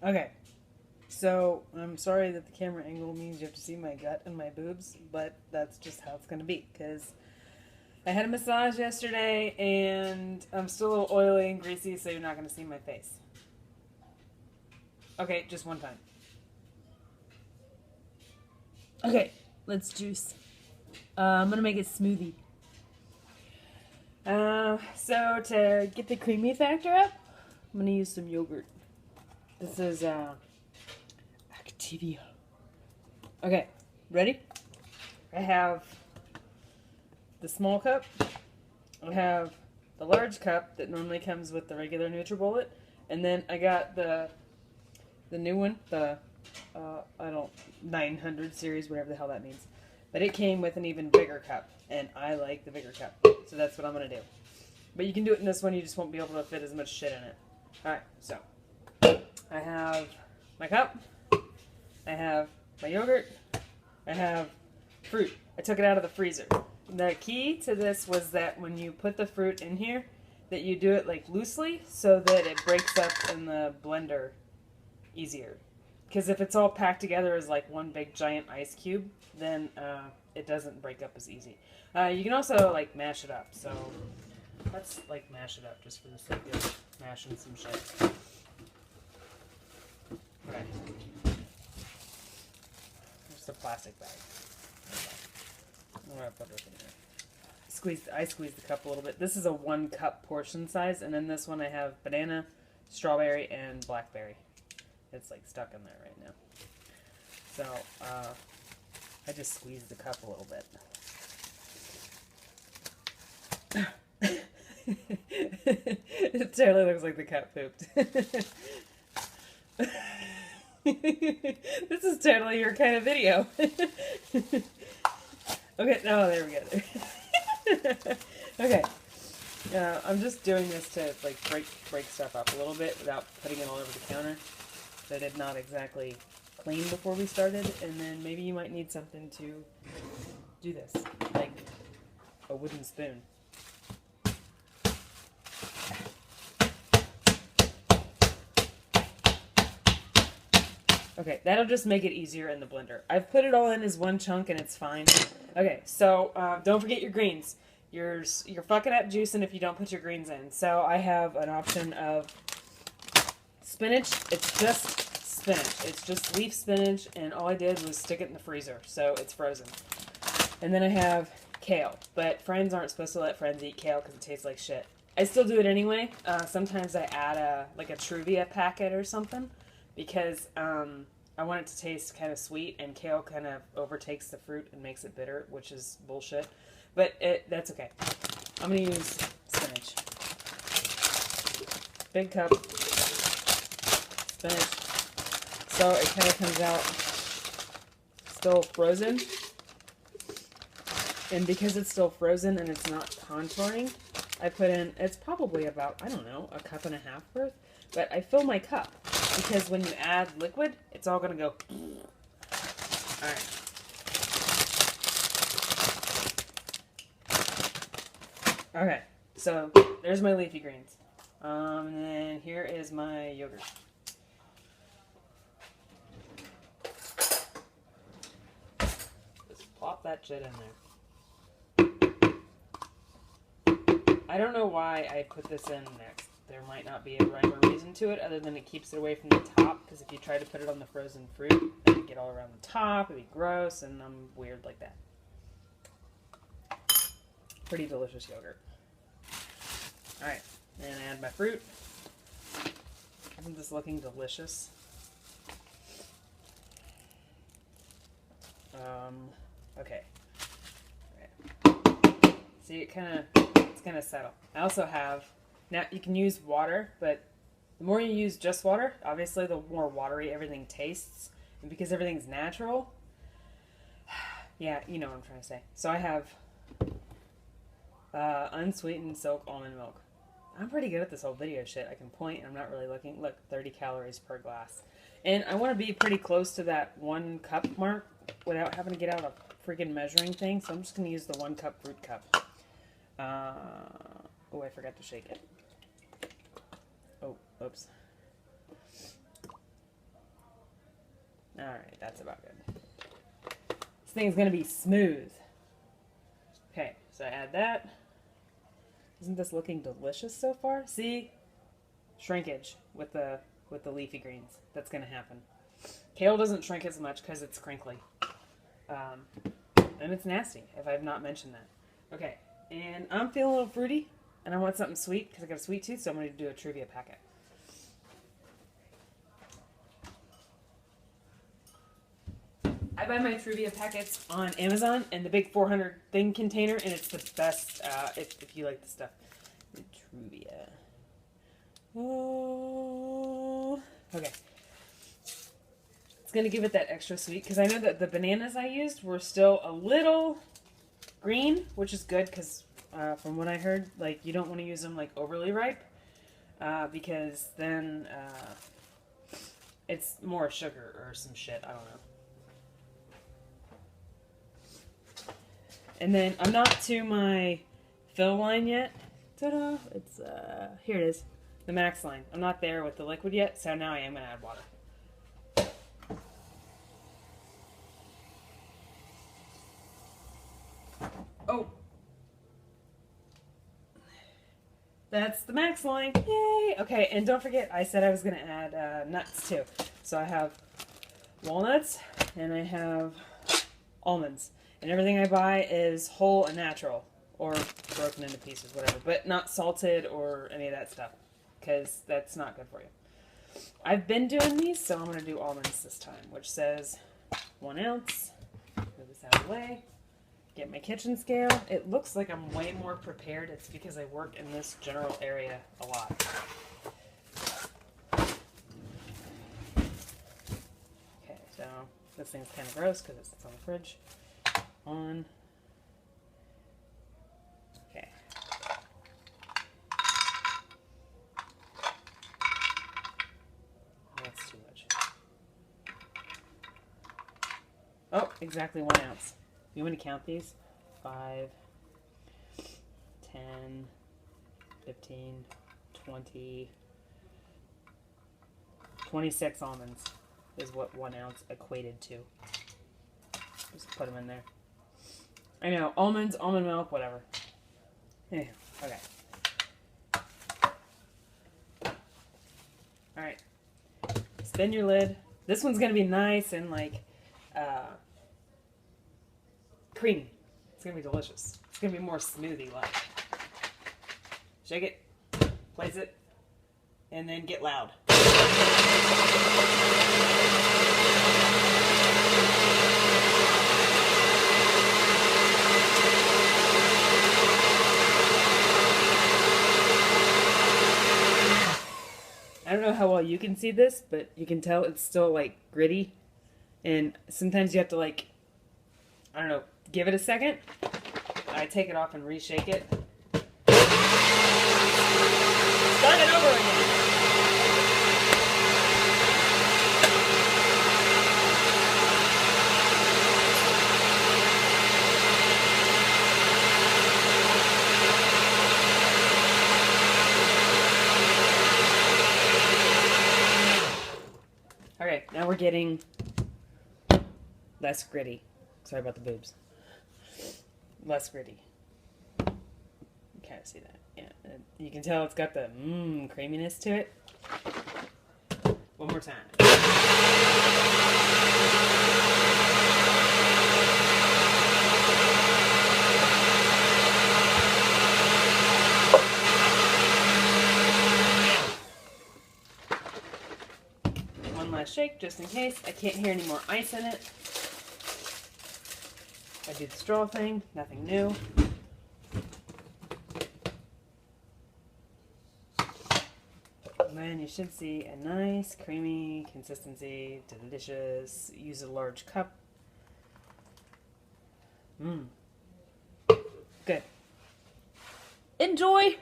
Okay, so I'm sorry that the camera angle means you have to see my gut and my boobs, but that's just how it's gonna be, because I had a massage yesterday, and I'm still a little oily and greasy, so you're not gonna see my face. Okay, just one time. Okay, let's juice. I'm gonna make a smoothie. So to get the creamy factor up, I'm gonna use some yogurt. This is Activia. Okay, ready? I have the small cup. I have the large cup that normally comes with the regular NutriBullet, and then I got the new one, the I don't 900 series, whatever the hell that means. But it came with an even bigger cup, and I like the bigger cup, so that's what I'm gonna do. But you can do it in this one; you just won't be able to fit as much shit in it. All right, so I have my cup. I have my yogurt. I have fruit. I took it out of the freezer. The key to this was that when you put the fruit in here, that you do it like loosely so that it breaks up in the blender easier. Because if it's all packed together as like one big giant ice cube, then it doesn't break up as easy. You can also like mash it up. So let's like mash it up just for the sake of mashing some shit. Okay. Just a plastic bag. I'm gonna put this in there. I squeezed the cup a little bit. This is a 1 cup portion size, and then this one I have banana, strawberry, and blackberry. It's like stuck in there right now. So I just squeezed the cup a little bit. It totally looks like the cat pooped. This is totally your kind of video. Okay, no, there we go. Okay, I'm just doing this to like break stuff up a little bit without putting it all over the counter. So I did not exactly clean before we started, and then maybe you might need something to do this, like a wooden spoon. Okay, that'll just make it easier in the blender. I've put it all in as one chunk and it's fine. Okay, so don't forget your greens. You're fucking up juicing if you don't put your greens in. So I have an option of spinach. It's just spinach. It's just leaf spinach, and all I did was stick it in the freezer, so it's frozen. And then I have kale, but friends aren't supposed to let friends eat kale because it tastes like shit. I still do it anyway. Sometimes I add a Truvia packet or something, because I want it to taste kind of sweet, and kale kind of overtakes the fruit and makes it bitter, which is bullshit. But that's okay. I'm going to use spinach. Big cup. Spinach. So it kind of comes out still frozen. And because it's still frozen and it's not contouring, I put in, it's probably about, I don't know, a cup and a half worth. But I fill my cup, because when you add liquid, it's all going to go. Alright. Okay, so there's my leafy greens. And then here is my yogurt. Just plop that shit in there. I don't know why I put this in next. There might not be a rhyme or reason to it other than it keeps it away from the top, because if you try to put it on the frozen fruit, it would get all around the top, it'd be gross, and I'm weird like that. Pretty delicious yogurt. Alright, and add my fruit. Isn't this looking delicious? Okay. Right. See, it's kind of settle. I also have, now you can use water, but the more you use just water, obviously the more watery everything tastes. And because everything's natural, yeah, you know what I'm trying to say. So I have unsweetened silk almond milk. I'm pretty good at this whole video shit. I can point and I'm not really looking. Look, 30 calories per glass. And I want to be pretty close to that 1 cup mark without having to get out a freaking measuring thing. So I'm just going to use the 1 cup fruit cup. Oh, I forgot to shake it. Oh, oops. Alright, that's about good. This thing's gonna be smooth. Okay, so I add that. Isn't this looking delicious so far? See? Shrinkage with the leafy greens. That's gonna happen. Kale doesn't shrink as much because it's crinkly. And it's nasty, if I have not mentioned that. Okay, and I'm feeling a little fruity, and I want something sweet because I got a sweet tooth, so I'm going to do a trivia packet. I buy my trivia packets on Amazon and the big 400 thing container, and it's the best if you like the stuff. The trivia. Oh, okay. It's going to give it that extra sweet because I know that the bananas I used were still a little green, which is good because from what I heard, like you don't want to use them like overly ripe because then it's more sugar or some shit. I don't know. And then I'm not to my fill line yet. Ta-da! It's here it is, the max line. I'm not there with the liquid yet, so now I am going to add water. Oh, that's the max line. Yay! Okay, and don't forget, I said I was going to add nuts too. So I have walnuts and I have almonds. And everything I buy is whole and natural, or broken into pieces, whatever. But not salted or any of that stuff, because that's not good for you. I've been doing these, so I'm going to do almonds this time, which says 1 ounce. Move this out of the way. Get my kitchen scale. It looks like I'm way more prepared. It's because I work in this general area a lot. Okay, so this thing's kind of gross because it's on the fridge. On. Okay. That's too much. Oh, exactly 1 ounce. You want to count these? 5, 10, 15, 20, 26 almonds is what 1 ounce equated to. Just put them in there. I know, almonds, almond milk, whatever. Yeah, okay. Alright. Spin your lid. This one's going to be nice and like creamy. It's going to be delicious. It's going to be more smoothie-like. Shake it, place it, and then get loud. I don't know how well you can see this, but you can tell it's still like gritty. And sometimes you have to like, I don't know, give it a second. I take it off and reshake it. Start it over again. Okay, now we're getting less gritty. Sorry about the boobs. Less gritty. You kind of see that. Yeah, and you can tell it's got the creaminess to it. One more time. One last shake just in case. I can't hear any more ice in it. I do the straw thing, nothing new. And then you should see a nice creamy consistency, delicious. Use a large cup. Good. Enjoy!